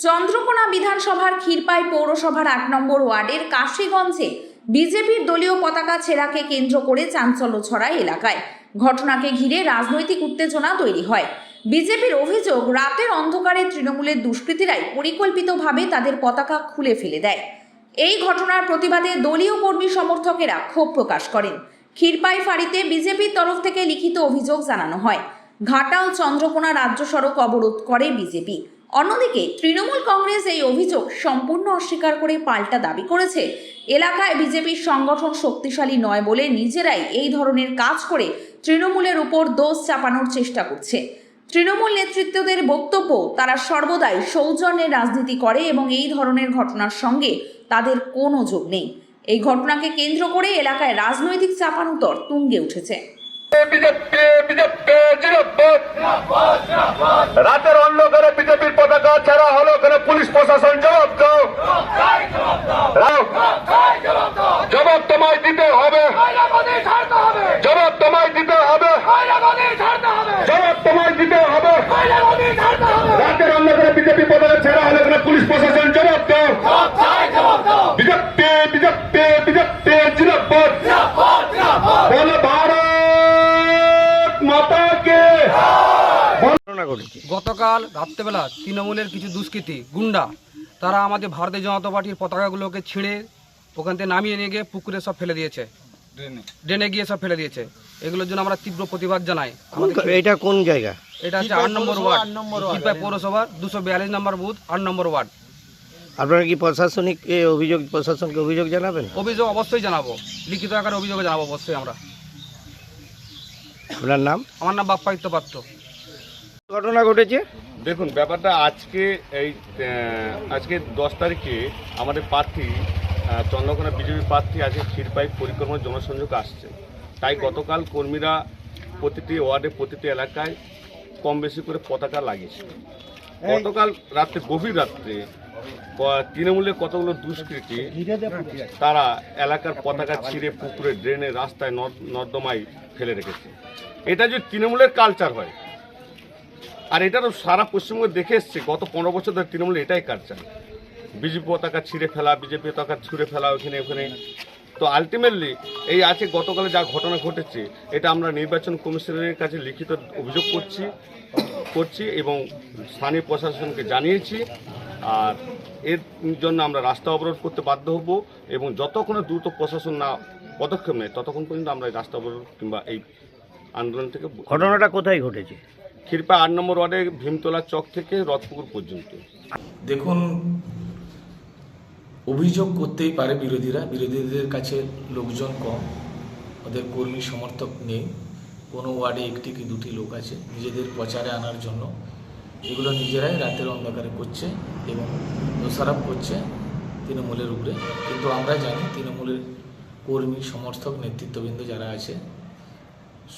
চন্দ্রকোনা বিধানসভার ক্ষীরপাই পৌরসভার ৮ নম্বর ওয়ার্ডের কাশীগঞ্জে বিজেপির দলীয় পতাকা ছেঁড়াকে কেন্দ্র করে চাঞ্চল্য ছড়ায় এলাকায়। ঘটনাকে ঘিরে রাজনৈতিক উত্তেজনা তৈরি হয়। বিজেপির অভিযোগ, রাতের অন্ধকারে তৃণমূলের দুষ্কৃতীরাই পরিকল্পিতভাবে তাদের পতাকা খুলে ফেলে দেয়। এই ঘটনার প্রতিবাদে দলীয় কর্মী সমর্থকেরা ক্ষোভ প্রকাশ করেন। ক্ষীরপাই ফাঁড়িতে বিজেপির তরফ থেকে লিখিত অভিযোগ জানানো হয়। ঘাটাল চন্দ্রকোনা রাজ্য সড়ক অবরোধ করে বিজেপি। অন্যদিকে তৃণমূল কংগ্রেস এই অভিযোগ সম্পূর্ণ অস্বীকার করে পাল্টা দাবি করেছে, এলাকায় বিজেপির সংগঠন শক্তিশালী নয় বলে নিজেরাই এই ধরনের কাজ করে তৃণমূলের উপর দোষ চাপানোর চেষ্টা করছে। তৃণমূল নেতৃত্বদের বক্তব্য, তারা সর্বদাই সৌজন্যের রাজনীতি করে এবং এই ধরনের ঘটনার সঙ্গে তাদের কোনো যোগ নেই। এই ঘটনাকে কেন্দ্র করে এলাকায় রাজনৈতিক চাপানুতর তুঙ্গে উঠেছে। রাতের অন্ধকারে বিজেপির পতাকা ছাড়া হলো, ওখানে পুলিশ প্রশাসন জবাব দাও, জবাব তোমায় দিতে হবে, জবাব তোমায় দিতে হবে, জবাব তোমায় দিতে হবে। রাতের অন্ধকারে বিজেপি পতাকা ছাড়া হলো, ওখানে পুলিশ প্রশাসন জবাব দাও। বিজেপি বিজেপি বিজেপি জিন্দাবাদ, বলো ভারত মাতা কে। গতকাল রাত্রেবেলা তৃণমূলের কিছু দুষ্কৃতী গুন্ডা তারা আমাদের ভারতীয় জনতা পার্টির পতাকাগুলোকে ছিঁড়ে ওখান থেকে নামিয়ে নিয়ে গিয়ে পুকুরে সব ফেলে দিয়েছে, ড্রেনে গিয়ে সব ফেলে দিয়েছে। এগুলোর জন্য আমরা তীব্র প্রতিবাদ জানাই। এটা কোন জায়গা? এটা হচ্ছে ৮ নম্বর ওয়ার্ড, ক্ষীরপাই পৌরসভার 242 নম্বর বুথ, ৮ নম্বর ওয়ার্ড। আপনারা কি প্রশাসনকে অভিযোগ জানাবেন? অভিযোগ অবশ্যই জানাবো, লিখিত আকারে অভিযোগ জানাবো অবশ্যই আমরা। আপনার নাম? আমার নাম বাপ্পাদিত্য পাত্র। ঘটনা ঘটেছে দেখুন, ব্যাপারটা আজকে 10 তারিখে আমাদের প্রার্থী চন্দ্রকোনা বিজেপি প্রার্থী আছে ক্ষীরপাই পরিক্রমা জনসংযোগ আসছে। তাই গতকাল কর্মীরা প্রতিটি ওয়ার্ডে প্রতিটি এলাকায় কম বেশি করে পতাকা লাগিয়েছে। গতকাল রাত্রে গভীর রাত্রে তৃণমূলের কতগুলো দুষ্কৃতী তারা এলাকার পতাকা ছিঁড়ে পুকুরে, ড্রেনে, রাস্তায়, নর্দমায় ফেলে রেখেছে। এটা যদি তৃণমূলের কালচার হয়, আর এটা তো সারা পশ্চিমবঙ্গে দেখে এসছে গত 15 বছর ধরে তৃণমূলের এটাই কালচার, বিজেপি পতাকা ছিঁড়ে ফেলা, বিজেপি পতাকা ছুঁড়ে ফেলা ওখানে। তো আলটিমেটলি এই আছে গতকালে যা ঘটনা ঘটেছে, এটা আমরা নির্বাচন কমিশনের কাছে লিখিত অভিযোগ করছি এবং স্থানীয় প্রশাসনকে জানিয়েছি। আর এর জন্য আমরা রাস্তা অবরোধ করতে বাধ্য হব এবং যতক্ষণ দ্রুত প্রশাসন না পদক্ষেপ নেয় ততক্ষণ পর্যন্ত আমরা এই রাস্তা অবরোধ কিংবা এই আন্দোলন থেকে। ঘটনাটা কোথায় ঘটেছে? ক্ষীরপাই ৮ নম্বর ওয়ার্ডে ভীমতলা চক থেকে রথপুকুর পর্যন্ত। দেখুন, অভিযোগ করতেই পারে বিরোধীদের কাছে লোকজন কম, ওদের কর্মী সমর্থক নেই, কোনো ওয়ার্ডে একটি কি দুটি লোক আছে নিজেদের প্রচারে আনার জন্য। এগুলো নিজেরাই রাতের অন্ধকারে করছে এবং দোষারোপ করছে তৃণমূলের উপরে। কিন্তু আমরা জানি তৃণমূলের কর্মী সমর্থক নেতৃত্ববৃন্দ যারা আছে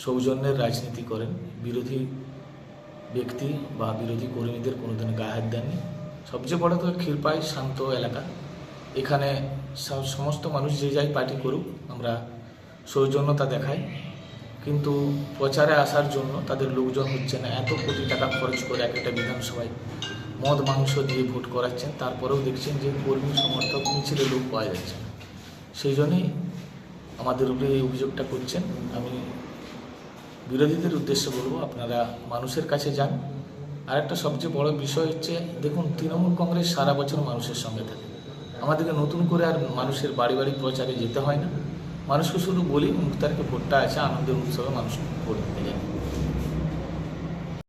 সৌজন্যের রাজনীতি করেন, বিরোধী ব্যক্তি বা বিরোধী কর্মীদের কোনোদিন গায়ে হাত দেননি। সবচেয়ে বড় তো ক্ষীরপাই শান্ত এলাকা, এখানে সমস্ত মানুষ যে যাই পার্টি করুক আমরা সৌজন্যতা দেখাই, কিন্তু প্রচারে আসার জন্য তাদের লোকজন হচ্ছে না। এত কোটি টাকা খরচ করে একটা বিধানসভায় মদ মাংস দিয়ে ভোট করাচ্ছেন, তারপরেও দেখছেন যে কর্মী সমর্থক মিছিলে লোক পাওয়া যাচ্ছে না। সেই জন্যই আমাদের উপরে এই অভিযোগটা করছেন। আমি বিরোধীদের উদ্দেশ্যে বলবো, আপনারা মানুষের কাছে যান। আর একটা সবচেয়ে বড় বিষয় হচ্ছে, দেখুন, তৃণমূল কংগ্রেস সারা বছর মানুষের সঙ্গে থাকে। আমাদেরকে নতুন করে আর মানুষের বাড়ি বাড়ি প্রচারে যেতে হয় না। মানুষকে শুধু বলি 19 তারিখে ভোটটা আছে, আনন্দের উৎসবে মানুষ ভোট দিতে যায়।